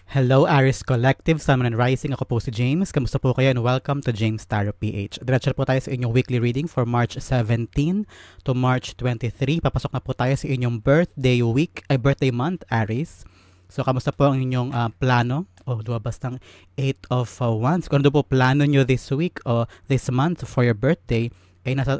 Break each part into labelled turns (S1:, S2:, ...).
S1: Hello, Aris Collective, Sun and Rising. Ako po si James. Kamusta po kayo and welcome to James Tarot PH. Diretso po tayo sa inyong weekly reading for March 17 to March 23. Papasok na po tayo sa inyong birthday month, Aris. So, kamusta po ang inyong plano? Lumabas ng 8 of Wands. Kung ano po plano nyo this week o this month for your birthday, ay nasa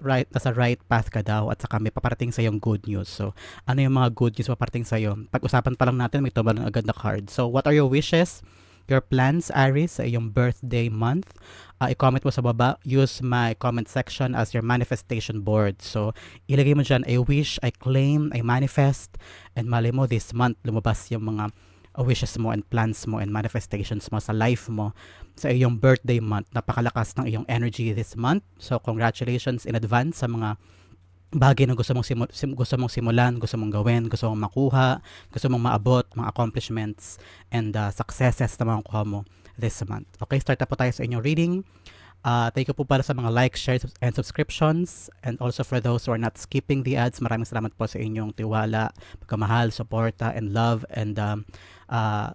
S1: right path ka daw at saka may paparating sa yung good news. So, ano yung mga good news paparating sa iyo? Pag-usapan pa lang natin, may tumalong agad na card. So, what are your wishes? Your plans, Aries, sa iyong birthday month? I-comment mo sa baba. Use my comment section as your manifestation board. So, ilagay mo dyan, I wish, I claim, I manifest, and mali mo this month lumabas yung mga wishes mo and plans mo and manifestations mo sa life mo sa iyong birthday month. Napakalakas ng iyong energy this month. So, congratulations in advance sa mga bagay na gusto mong simulan, gusto mong gawin, gusto mong makuha, gusto mong maabot, mga accomplishments and successes na makukuha mo this month. Okay, start na po tayo sa inyong reading. Thank you po para sa mga likes, shares, and subscriptions. And also for those who are not skipping the ads, maraming salamat po sa inyong tiwala, pagkamahal, suporta, and love, and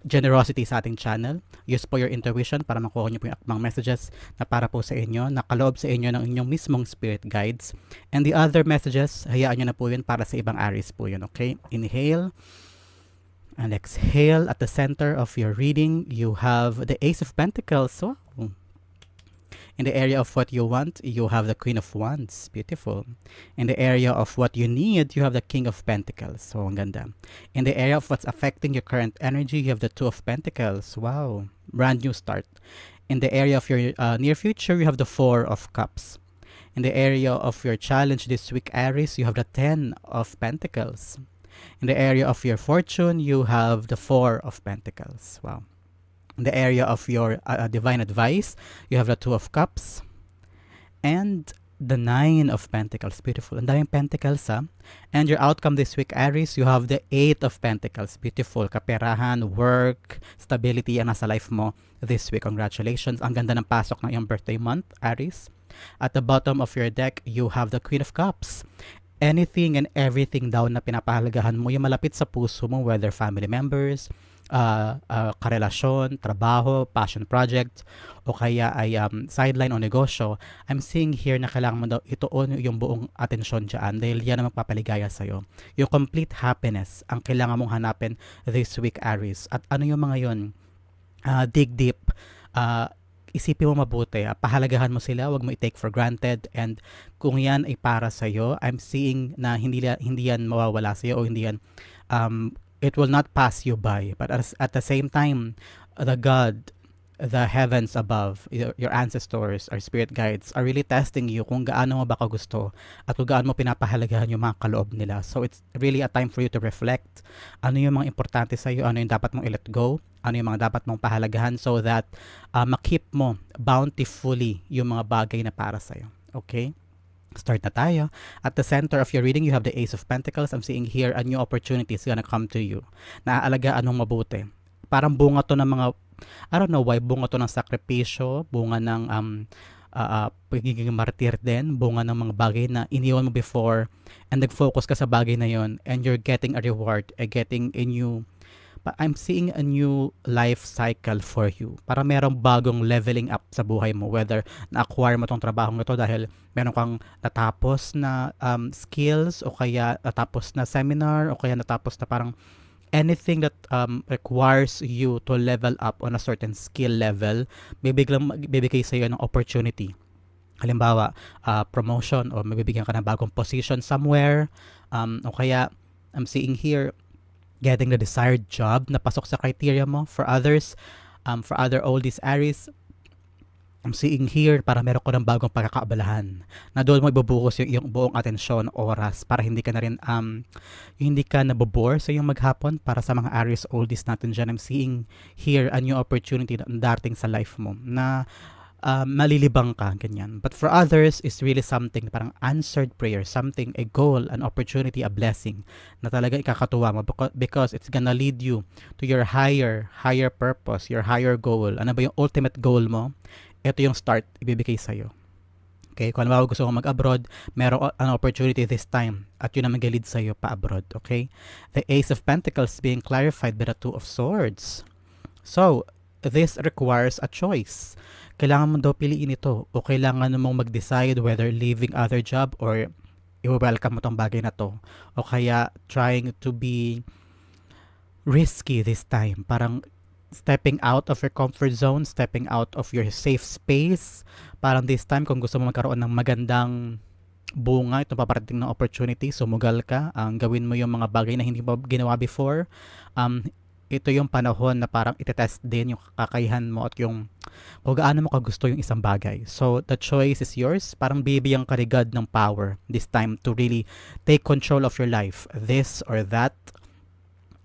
S1: generosity sa ating channel. Use po your intuition para makuha nyo po yung akmang messages na para po sa inyo, nakaloob sa inyo ng inyong mismong spirit guides. And the other messages, hayaan nyo na po yun para sa ibang Aries po yun, okay? Inhale and exhale. At the center of your reading, you have the Ace of Pentacles. Wow. In the area of what you want, you have the Queen of Wands. Beautiful. In the area of what you need, you have the King of Pentacles. So, ang ganda. In the area of what's affecting your current energy, you have the Two of Pentacles. Wow. Brand new start. In the area of your near future, you have the Four of Cups. In the area of your challenge this week, Aries, you have the Ten of Pentacles. In the area of your fortune, you have the Four of Pentacles. Wow. In the area of your divine advice, you have the Two of Cups and the Nine of Pentacles. Beautiful. Ang daming pentacles, ha? And your outcome this week, Aries, you have the Eight of Pentacles. Beautiful. Kaperahan, work, stability ang nasa life mo this week. Congratulations. Ang ganda ng pasok ng iyong birthday month, Aries. At the bottom of your deck, you have the Queen of Cups. Anything and everything daw na pinapahalagahan mo, yung malapit sa puso mo, whether family members, karelasyon, trabaho, passion project, o kaya ay sideline o negosyo, I'm seeing here na kailangan mo daw ituon yung buong atensyon dyan dahil yan ang magpapaligaya sa'yo. Yung complete happiness ang kailangan mong hanapin this week, Aries. At ano yung mga yun? Dig deep. Isipin mo mabuti, pahalagahan mo sila, wag mo i-take for granted, and kung yan ay para sa'yo, I'm seeing na hindi yan mawawala sa'yo o hindi yan it will not pass you by. But at the same time, the God, the heavens above, your ancestors, our spirit guides, are really testing you kung gaano mo ba gusto at kung gaano mo pinapahalagahan yung mga kaloob nila. So it's really a time for you to reflect. Ano yung mga importante sa iyo, ano yung dapat mong i-let go, ano yung mga dapat mong pahalagahan so that makip mo bountifully yung mga bagay na para sa iyo. Okay? Start na tayo. At the center of your reading, you have the Ace of Pentacles. I'm seeing here a new opportunity is gonna come to you. Naaalagaan mong mabuti. Parang bunga to ng mga, I don't know why, bunga to ng sakripisyo, bunga ng pagiging martir din, bunga ng mga bagay na iniwan mo before and nag-focus ka sa bagay na yon and you're getting a reward, getting a new, I'm seeing a new life cycle for you. Para merong bagong leveling up sa buhay mo. Whether na-acquire mo tong trabaho ito dahil meron kang natapos na skills o kaya natapos na seminar o kaya natapos na parang anything that requires you to level up on a certain skill level, bibigay sa iyo ng opportunity. Halimbawa, promotion o mabibigyan ka ng bagong position somewhere o kaya I'm seeing here getting the desired job na pasok sa criteria mo. For others, for other oldies Aries, I'm seeing here para meron ko ng bagong pagkakaabalahan na doon mo ibubuhos yung iyong buong atensyon, oras para hindi ka na rin hindi ka nabobore sa iyong maghapon. Para sa mga Aries oldies natin dyan, I'm seeing here a new opportunity na darting sa life mo na malilibang ka, ganyan. But for others, it's really something, parang answered prayer, something, a goal, an opportunity, a blessing, na talaga ikakatuwa mo because it's gonna lead you to your higher purpose, your higher goal. Ano ba yung ultimate goal mo? Ito yung start, ibibigay sa'yo. Okay, kung ano gusto mong mag-abroad, meron an opportunity this time at yun ang mag-lead sa'yo pa-abroad. Okay? The Ace of Pentacles being clarified by the Two of Swords. So, this requires a choice. Kailangan mo daw piliin ito o kailangan mong mag-decide whether leaving other job or i-welcome mo tong bagay na to o kaya trying to be risky this time. Parang stepping out of your comfort zone, stepping out of your safe space. Parang this time kung gusto mo magkaroon ng magandang bunga, itong paparating ng opportunity, sumugal ka, ang gawin mo yung mga bagay na hindi mo ginawa before. Ito yung panahon na parang itetest din yung kakayahan mo at yung kung gaano mo kagusto yung isang bagay. So, the choice is yours. Parang bibigyan ka ni God ng power this time to really take control of your life. This or that.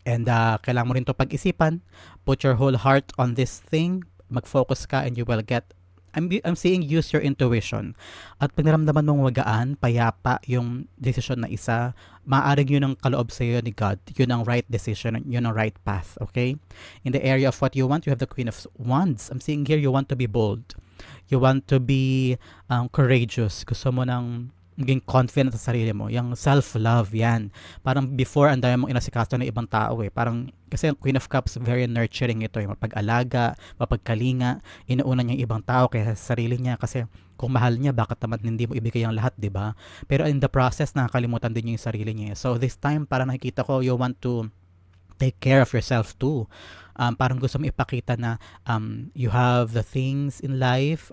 S1: And kailangan mo rin to pag-isipan. Put your whole heart on this thing. Mag-focus ka and you will get I'm saying use your intuition. At pag naramdaman mong magaan, payapa yung decision na isa, maaaring yun ang kaloob sa iyo ni God. Yun ang right decision, yun ang right path, okay? In the area of what you want, you have the Queen of Wands. I'm saying here, you want to be bold. You want to be courageous. Gusto mo ng maging confident sa sarili mo. Yung self-love, yan. Parang before, ang dami mong inasikaso ng ibang tao eh. Parang, kasi ang Queen of Cups, very nurturing ito. Yung mapag-alaga, mapagkalinga, inuuna niya yung ibang tao kaya sa sarili niya. Kasi kung mahal niya, bakit naman hindi mo ibigay ang lahat, di ba? Pero in the process, nakakalimutan din niya yung sarili niya. So this time, parang nakikita ko, you want to take care of yourself too. Parang gusto mo ipakita na you have the things in life,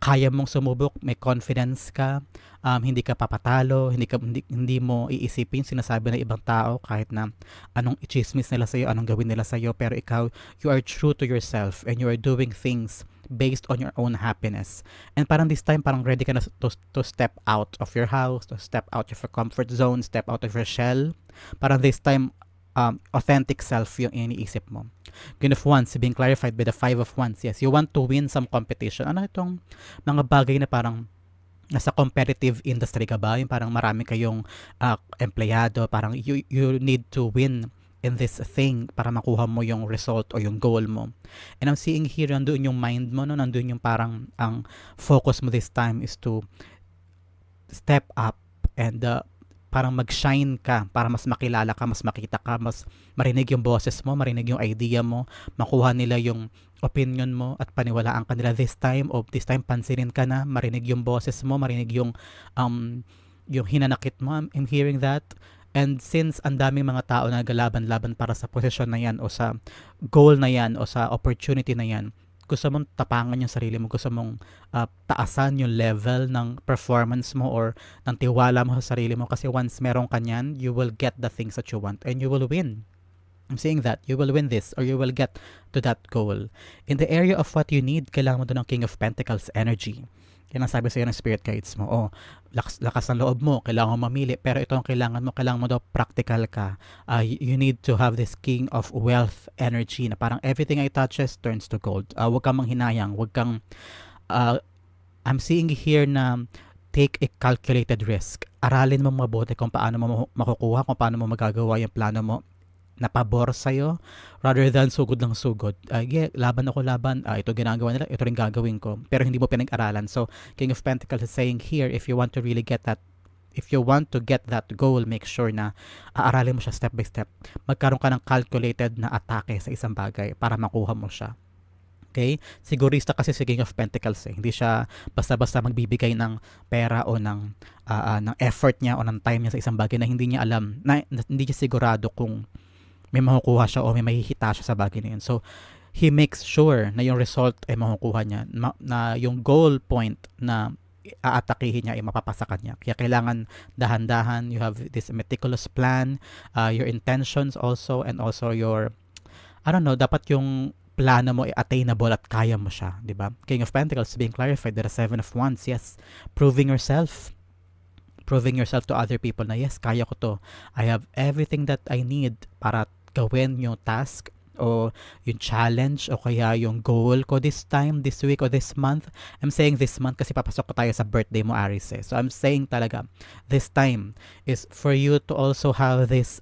S1: kaya mong sumubok, may confidence ka, hindi ka papatalo, hindi mo iisipin sinasabi ng ibang tao kahit na anong i-chismis nila sa'yo, anong gawin nila sa'yo, pero ikaw, you are true to yourself and you are doing things based on your own happiness. And parang this time, parang ready ka na to step out of your house, to step out of your comfort zone, step out of your shell. Parang this time, authentic self yung iniisip mo. Queen of Wands, being clarified by the Five of Wands. Yes, you want to win some competition. Ano itong mga bagay na parang nasa competitive industry ka ba? Yung parang marami kayong empleyado, parang you need to win in this thing para makuha mo yung result o yung goal mo. And I'm seeing here, nandun yung mind mo, no? Nandun yung parang ang focus mo this time is to step up and parang mag-shine ka para mas makilala ka, mas makita ka, mas marinig yung boses mo, marinig yung idea mo, makuha nila yung opinion mo at paniwalaan ka nila this time pansinin ka na, marinig yung boses mo, marinig yung hinanakit mo. I'm hearing that. And since ang daming mga tao na naglaban-laban para sa posisyon na yan o sa goal na yan o sa opportunity na yan, gusto mong tapangan yung sarili mo, gusto mong taasan yung level ng performance mo or ng tiwala mo sa sarili mo kasi once meron ka niyan, you will get the things that you want and you will win. I'm saying that, you will win this or you will get to that goal. In the area of what you need, kailangan mo doon ng King of Pentacles energy. Yan ang sabi sa'yo ng spirit guides mo. Lakas ng loob mo, kailangan mo mamili. Pero ito ang kailangan mo daw practical ka. You need to have this king of wealth energy na parang everything I touches turns to gold. Huwag kang manghinayang. I'm seeing here na take a calculated risk. Aralin mo mabuti kung paano mo makukuha, kung paano mo magagawa yung plano mo na pabor sa'yo rather than sugod lang sugod. Laban, ito ginagawa nila, ito rin gagawin ko. Pero hindi mo pinag-aralan. So, King of Pentacles is saying here, if you want to get that goal, make sure na aaralin mo siya step by step. Magkaroon ka ng calculated na atake sa isang bagay para makuha mo siya. Okay? Sigurista kasi si King of Pentacles eh. Hindi siya basta-basta magbibigay ng pera o ng effort niya o ng time niya sa isang bagay na hindi niya alam, na hindi niya sigurado kung may makukuha siya o may mahihita siya sa bagay na yun. So, he makes sure na yung result ay makukuha niya, na yung goal point na aatakihin niya ay mapapasa kanya. Kaya kailangan dahan-dahan, you have this meticulous plan, your intentions also, and also your, dapat yung plano mo ay attainable at kaya mo siya, di ba? King of Pentacles being clarified, there are Seven of Wands, yes, proving yourself to other people na yes, kaya ko to. I have everything that I need para gawin yung task o yung challenge o kaya yung goal ko this time, this week o this month. I'm saying this month kasi papasok pa tayo sa birthday mo, Aries eh. So I'm saying talaga, this time is for you to also have this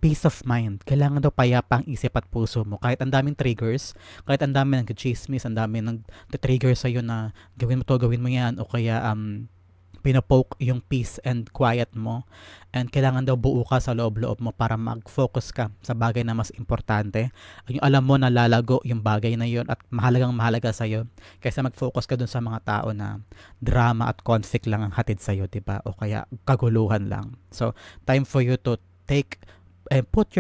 S1: peace of mind. Kailangan daw payapang isip at puso mo. Kahit ang daming triggers, kahit ang daming nag-chismis, ang daming nag-trigger sa'yo na gawin mo to, gawin mo yan, o kaya pinopoke yung peace and quiet mo, and kailangan daw buo ka sa loob-loob mo para mag-focus ka sa bagay na mas importante. Yung alam mo na lalago yung bagay na yun at mahalagang mahalaga sa'yo, kaysa mag-focus ka dun sa mga tao na drama at conflict lang ang hatid sa'yo, diba? O kaya kaguluhan lang. So time for you to take and put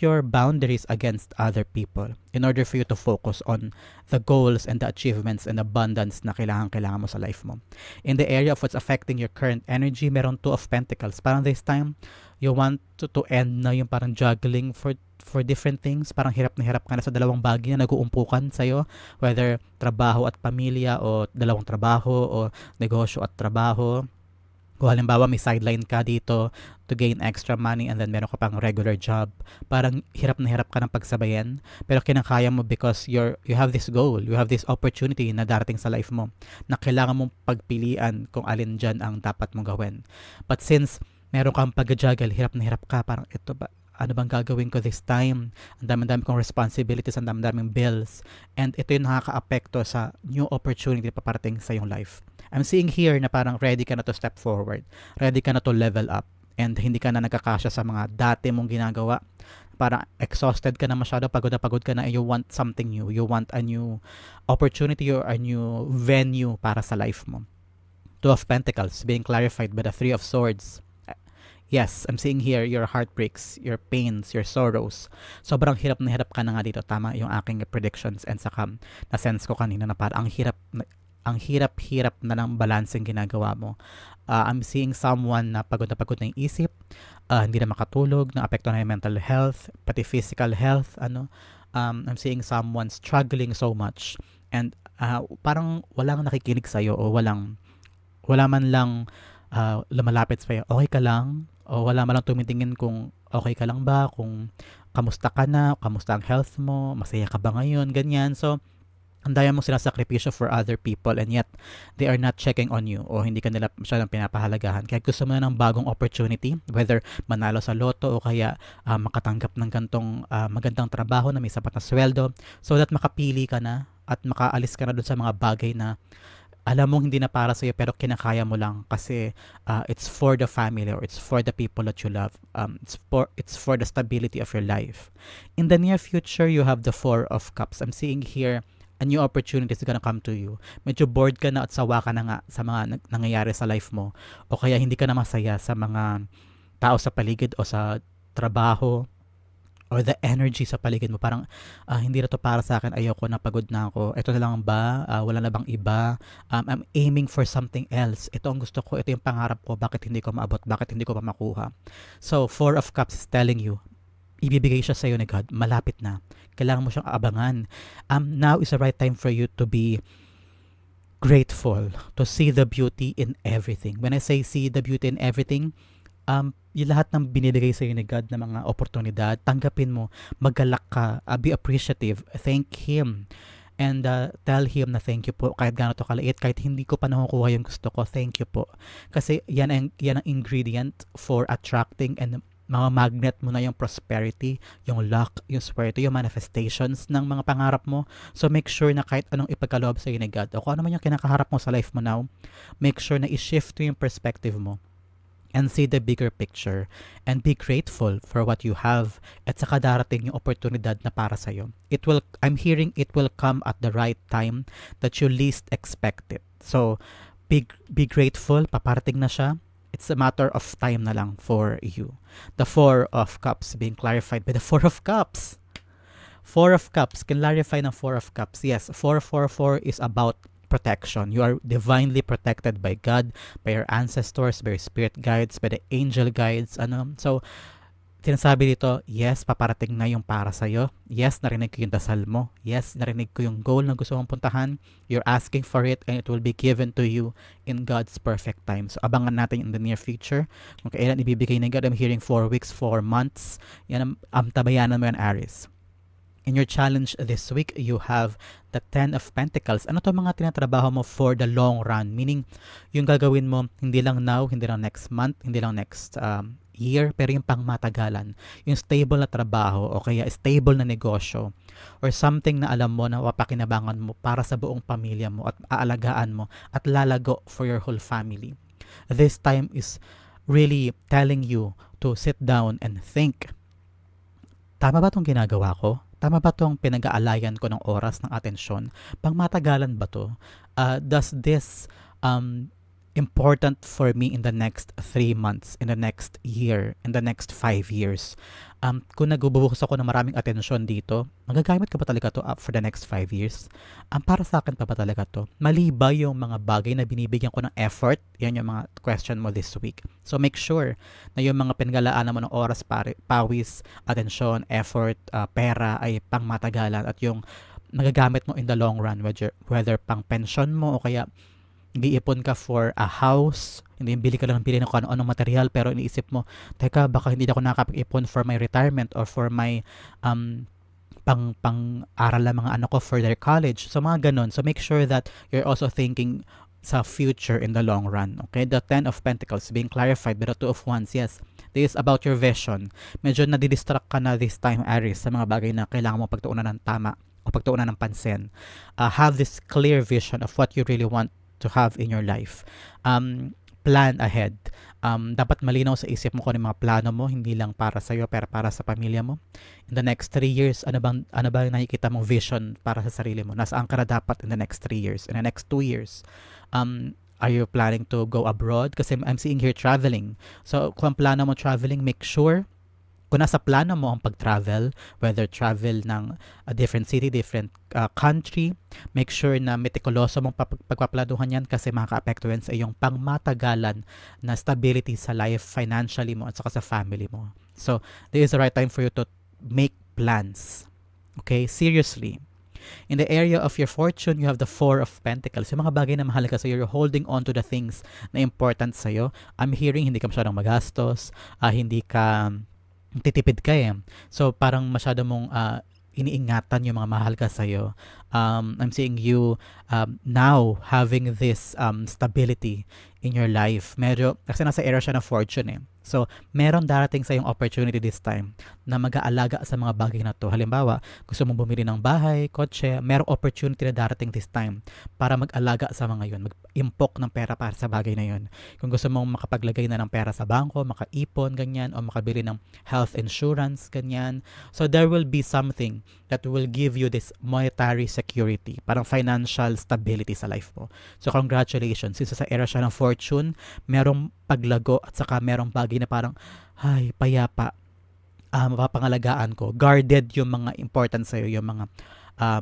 S1: your boundaries against other people in order for you to focus on the goals and the achievements and abundance na kailangan mo sa life mo. In the area of what's affecting your current energy, meron Two of Pentacles. Parang this time, you want to end na yung parang juggling for different things. Parang hirap na hirap ka na sa dalawang bagay na nag-uumpukan sa'yo, whether trabaho at pamilya o dalawang trabaho o negosyo at trabaho. Kung halimbawa may sideline ka dito to gain extra money and then meron ka pang regular job, parang hirap na hirap ka ng pagsabayan, pero kinakaya mo because you have this goal, you have this opportunity na darating sa life mo na kailangan mong pagpilian kung alin dyan ang dapat mong gawin. But since meron kang pag-juggle, hirap na hirap ka, parang ito ba, ano bang gagawin ko this time? Ang dami-dami kong responsibilities, ang dami-daming bills, and ito yung nakaka-apekto sa new opportunity na paparating sa iyong life. I'm seeing here na parang ready ka na to step forward. Ready ka na to level up. And hindi ka na nagkakasya sa mga dati mong ginagawa. Parang exhausted ka na masyado, pagod ka na, and you want something new. You want a new opportunity or a new venue para sa life mo. Two of Pentacles being clarified by the Three of Swords. Yes, I'm seeing here your heartbreaks, your pains, your sorrows. Sobrang hirap na hirap ka na nga dito. Tama yung aking predictions, and saka na-sense ko kanina na parang ang hirap na ng balancing ginagawa mo. I'm seeing someone na pagod na yung isip, hindi na makatulog, na-apekto na yung mental health, pati physical health. I'm seeing someone struggling so much, and parang walang nakikinig sa'yo, o wala man lang lumalapit sa'yo. Okay ka lang? O wala man lang tumitingin kung okay ka lang ba, kung kamusta ka na, kamusta ang health mo, masaya ka ba ngayon, ganyan. So ang daya mong sinasakripisyo for other people, and yet they are not checking on you, o hindi ka nila masyadong pinapahalagahan. Kaya gusto mo na ng bagong opportunity, whether manalo sa loto o kaya makatanggap ng gantong magandang trabaho na may sapat na sweldo, so that makapili ka na at makaalis ka na dun sa mga bagay na alam mong hindi na para sa'yo pero kinakaya mo lang kasi it's for the family or it's for the people that you love. It's for the stability of your life. In the near future, you have the Four of Cups. I'm seeing here a new opportunity is gonna come to you. Medyo bored ka na at sawa ka na nga sa mga nangyayari sa life mo, o kaya hindi ka na masaya sa mga tao sa paligid o sa trabaho or the energy sa paligid mo. Parang hindi na to para sa akin, ayoko na, pagod na ako, ito na lang ba, wala na bang iba, I'm aiming for something else, ito ang gusto ko, ito yung pangarap ko, bakit hindi ko maabot, bakit hindi ko pa makuha. So Four of Cups is telling you, ibibigay siya sa'yo ni God, malapit na, kailangan mo siyang abangan. Now is the right time for you to be grateful, to see the beauty in everything. When I say see the beauty in everything, yung lahat ng binibigay sa'yo ni God na mga oportunidad, tanggapin mo, magalak ka, be appreciative, thank Him, and tell Him na thank you po, kahit gano'n to kaliit, kahit hindi ko pa nakukuha yung gusto ko, thank you po. Kasi yan ang ingredient for attracting and mga magnet mo na yung prosperity, yung luck, yung swerte, yung manifestations ng mga pangarap mo. So make sure na kahit anong ipagkaloob sa'yo ni God, o kung ano man yung kinakaharap mo sa life mo now, make sure na i-shift yung perspective mo and see the bigger picture and be grateful for what you have, at saka darating yung oportunidad na para sa'yo. I'm hearing it will come at the right time that you least expect it. So be grateful, paparating na siya. It's a matter of time na lang for you. The Four of Cups being clarified by the Four of Cups. Four of Cups, clarify ng Four of Cups. Yes, 444 is about protection. You are divinely protected by God, by your ancestors, by your spirit guides, by the angel guides. So, sinasabi dito, yes, paparating na yung para sa'yo. Yes, narinig ko yung dasal mo. Yes, narinig ko yung goal na gusto mong puntahan. You're asking for it and it will be given to you in God's perfect time. So, abangan natin in the near future. Kung kailan ibibigay ng God, I'm hearing 4 weeks, 4 months. Yan ang tabayanan mo yan, Aries. In your challenge this week, you have the Ten of Pentacles. Ano to mga tinatrabaho mo for the long run? Meaning, yung gagawin mo, hindi lang now, hindi lang next month, hindi lang next year, pero yung pangmatagalan. Yung stable na trabaho o kaya stable na negosyo or something na alam mo na mapakinabangan mo para sa buong pamilya mo at aalagaan mo at lalago for your whole family. This time is really telling you to sit down and think, tama ba itong ginagawa ko? Tama ba itong pinag-aalayan ko ng oras, ng atensyon? Pangmatagalan ba to? Does this important for me in the next 3 months, in the next year, in the next 5 years? Kung nagbubuhos ako ng maraming atensyon dito, magagamit ka ba talaga to up for the next 5 years? Para sa akin pa ba talaga to? Mali ba yung mga bagay na binibigyan ko ng effort? Yan yung mga question mo this week. So make sure na yung mga pinaglalaanan mo ng oras, pawis, atensyon, effort, pera ay pangmatagalan at yung magagamit mo in the long run, whether pang pension mo o kaya nag-iipon ka for a house, hindi yung bili ka lang ng bili ng kung ano-anong material, pero iniisip mo, teka, baka hindi ako nakakapag-ipon for my retirement or for my pang-aral ng mga anak ko for their college. So mga ganun. So make sure that you're also thinking sa future in the long run. Okay? The 10 of Pentacles being clarified by the 2 of Wands. Yes, this is about your vision. Medyo nadidistract ka na this time, Aries, sa mga bagay na kailangan mo pagtuunan ng tama o pagtuunan ng pansin. Have this clear vision of what you really want to have in your life. Plan ahead. Dapat malinaw sa isip mo kung ano yung mga plano mo, hindi lang para sa iyo pero para sa pamilya mo. In the next 3 years, ano ba nakikita mong vision para sa sarili mo? Nasaan ka na dapat in the next 3 years? In the next 2 years? Are you planning to go abroad? Kasi I'm seeing here traveling. So, kung plano mo traveling, make sure kung nasa plano mo ang pag-travel, whether travel ng a different city, different country, make sure na meticuloso mong pagpaplanuhan yan kasi makaka-apekto yan sa iyong pangmatagalan na stability sa life, financially mo at saka sa family mo. So, this is the right time for you to make plans. Okay? Seriously. In the area of your fortune, you have the 4 of Pentacles. Yung mga bagay na mahalaga sa'yo, you're holding on to the things na important sa'yo. I'm hearing hindi ka masyadong magastos, hindi ka titipid ka eh. So, parang masyado mong iniingatan yung mga mahal ka sa'yo. I'm seeing you now having this stability in your life. Medyo, kasi nasa era siya ng fortune eh. So, meron darating sa yung opportunity this time na mag-aalaga sa mga bagay na to. Halimbawa, gusto mong bumili ng bahay, kotse, merong opportunity na darating this time para mag-alaga sa mga yun, mag-impok ng pera para sa bagay na yun. Kung gusto mong makapaglagay na ng pera sa bangko, makaipon, ganyan, o makabili ng health insurance, ganyan. So, there will be something that will give you this monetary security, parang financial stability sa life mo. So, congratulations. Since sa era siya ng fortune, merong paglago at saka merong bagay na parang, ay, payapa, mapapangalagaan ko. Guarded yung mga important sa'yo, yung mga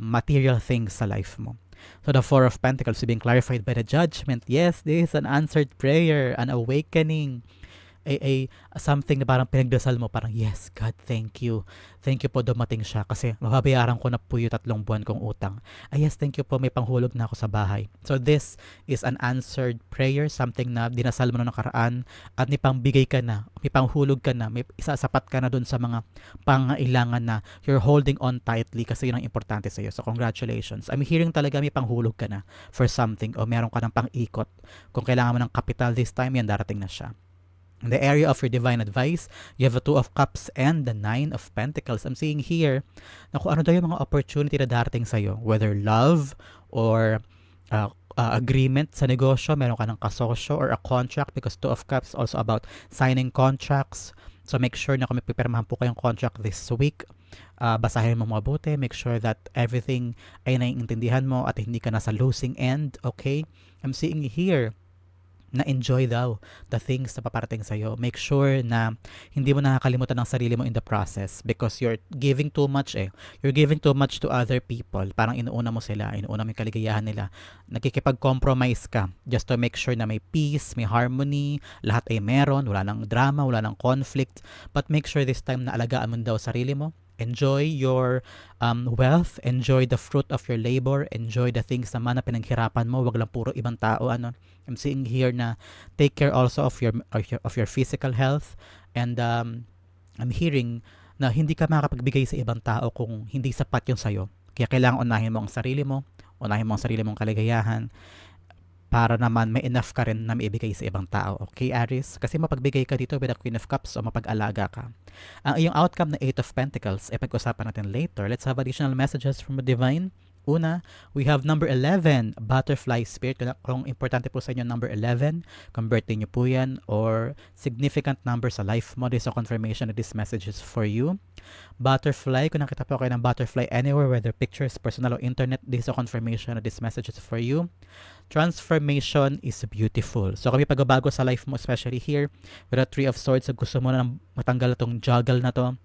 S1: material things sa life mo. So the 4 of Pentacles being clarified by the Judgment. Yes, this is an answered prayer, an awakening, something na parang pinagdasal mo, parang yes, God, thank you. Thank you po dumating siya kasi mababayaran ko na po yung 3 buwan kong utang. Yes, thank you po, may panghulog na ako sa bahay. So this is an answered prayer, something na dinasal mo na nakaraan at may pangbigay ka na, may panghulog ka na, may isasapat ka na dun sa mga pangailangan na you're holding on tightly kasi yun ang importante sa'yo. So congratulations. I'm hearing talaga may panghulog ka na for something o meron ka ng pang-ikot. Kung kailangan mo ng capital this time, yan darating na siya. In the area of your divine advice, you have the 2 of Cups and the 9 of Pentacles. I'm seeing here na kung ano daw yung mga opportunity na darating sa'yo, whether love or agreement sa negosyo, meron ka ng kasosyo or a contract because 2 of Cups also about signing contracts. So make sure na kung may pipirmahan po kayong contract this week, basahin mo mabuti, make sure that everything ay naiintindihan mo at hindi ka nasa losing end, okay? I'm seeing here na enjoy daw the things na paparating sa'yo. Make sure na hindi mo nakakalimutan ng sarili mo in the process because you're giving too much eh. You're giving too much to other people. Parang inuuna mo sila, inuuna mo yung kaligayahan nila. Nakikipag-compromise ka just to make sure na may peace, may harmony, lahat ay meron, wala nang drama, wala nang conflict. But make sure this time na alagaan mo daw sarili mo. Enjoy your wealth, enjoy the fruit of your labor, enjoy the things naman na pinaghirapan mo, wag lang puro ibang tao. I'm seeing here na take care also of your physical health and I'm hearing na hindi ka makapagbigay sa ibang tao kung hindi sapat yung sa'yo. Kaya kailangan unahin mo ang sarili mo, unahin mo ang sarili mong kaligayahan para naman may enough ka rin na maibigay sa ibang tao. Okay, Aries? Kasi mapagbigay ka dito with the Queen of Cups o mapag-alaga ka. Ang iyong outcome na 8 of Pentacles, pag-usapan natin later. Let's have additional messages from the Divine. Una, we have number 11, butterfly spirit. Kung importante po sa inyo number 11, convertin nyo po yan, or significant number sa life mo. This is a confirmation that this message is for you. Butterfly, kung nakita po kayo ng butterfly anywhere, whether pictures, personal, or internet, this is a confirmation that this message is for you. Transformation is beautiful. So kami pagbabago sa life mo, especially here, with a Three of Swords, gusto mo na matanggal itong juggle na to.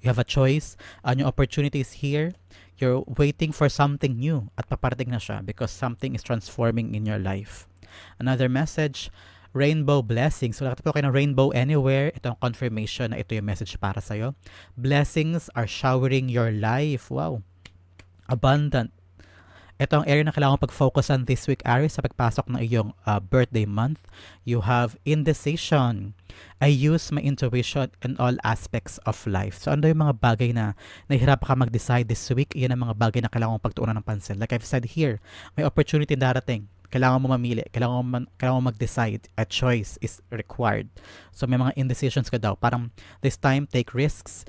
S1: You have a choice. Yung opportunity is here. You're waiting for something new at paparating na siya because something is transforming in your life. Another message, rainbow blessings. So nakita po kayo ng rainbow anywhere. Ito ang confirmation na ito yung message para sa'yo. Blessings are showering your life. Wow. Abundant. Ito ang area na kailangan pag-focusan this week, Aries, sa pagpasok ng iyong birthday month. You have indecision. I use my intuition in all aspects of life. So ano yung mga bagay na nahihirapan ka mag-decide this week? Iyan ang mga bagay na kailangan mong pagtuunan ng pansin. Like I've said here, may opportunity darating. Kailangan mo mamili. Kailangan mo mag-decide. A choice is required. So may mga indecisions ka daw. Parang this time, take risks.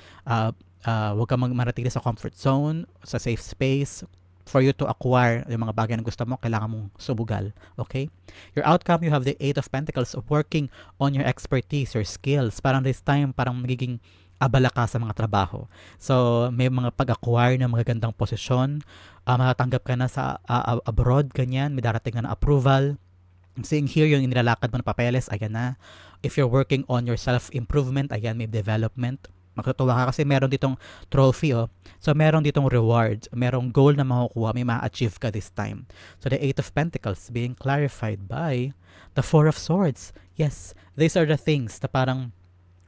S1: Huwag kang maratili sa comfort zone, sa safe space. For you to acquire yung mga bagay na gusto mo, kailangan mong subugal. Okay? Your outcome, you have the Eight of Pentacles, working on your expertise, your skills. Parang this time, parang magiging abala ka sa mga trabaho. So, may mga pag-acquire ng mga gandang posisyon. Matatanggap ka na sa abroad, ganyan. May darating na approval. I'm seeing here yung inilalakad mo na papeles, ayan na. If you're working on your self-improvement, ayan, may development. Matutuwa ka kasi meron ditong trophy, oh. So, meron ditong reward. Merong goal na makukuha. May ma-achieve ka this time. So, the Eight of Pentacles being clarified by the Four of Swords. Yes, these are the things na parang,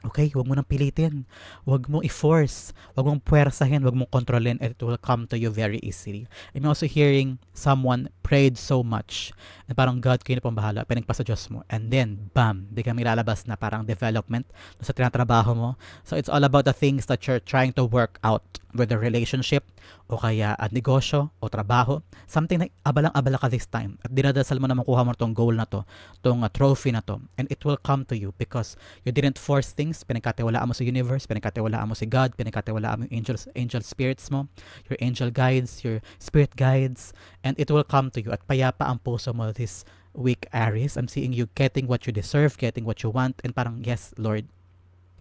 S1: okay, huwag mo nang pilitin. Huwag mo i-force. Huwag mong puwersahin. Huwag mong kontrolin. It will come to you very easily. I'm also hearing someone prayed so much na parang God, kayo na pong bahala. Pinagpa sa Diyos mo. And then, bam, di kami lalabas na parang development sa tinatrabaho mo. So, it's all about the things that you're trying to work out, whether relationship, o kaya negosyo, o trabaho. Something na abalang-abala ka this time. At dinadasal mo na makuha mo itong goal na to, itong trophy na to. And it will come to you because you didn't force things. Pinagkatiwalaan mo sa universe, pinagkatiwalaan mo si God, pinagkatiwalaan mo yung angel spirits mo, your angel guides, your spirit guides, and it will come to you. At payapa ang puso mo this week, Aries. I'm seeing you getting what you deserve, getting what you want, and parang, yes, Lord,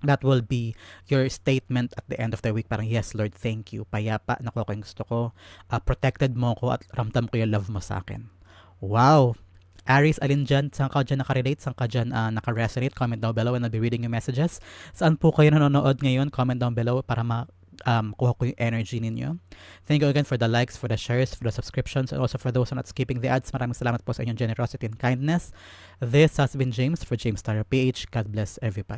S1: that will be your statement at the end of the week. Parang, yes, Lord, thank you. Payapa, nakuha ko yung gusto ko. Protected mo ko at ramdam ko yung love mo sa akin. Wow! Aries, alin dyan? Saan ka dyan nakarelate? Saan ka dyan nakaresonate? Comment down below and I'll be reading your messages. Saan po kayo nanonood ngayon? Comment down below para kuha ko yung energy ninyo. Thank you again for the likes, for the shares, for the subscriptions, and also for those who are not skipping the ads. Maraming salamat po sa inyong generosity and kindness. This has been James for James Tarot PH. God bless everybody.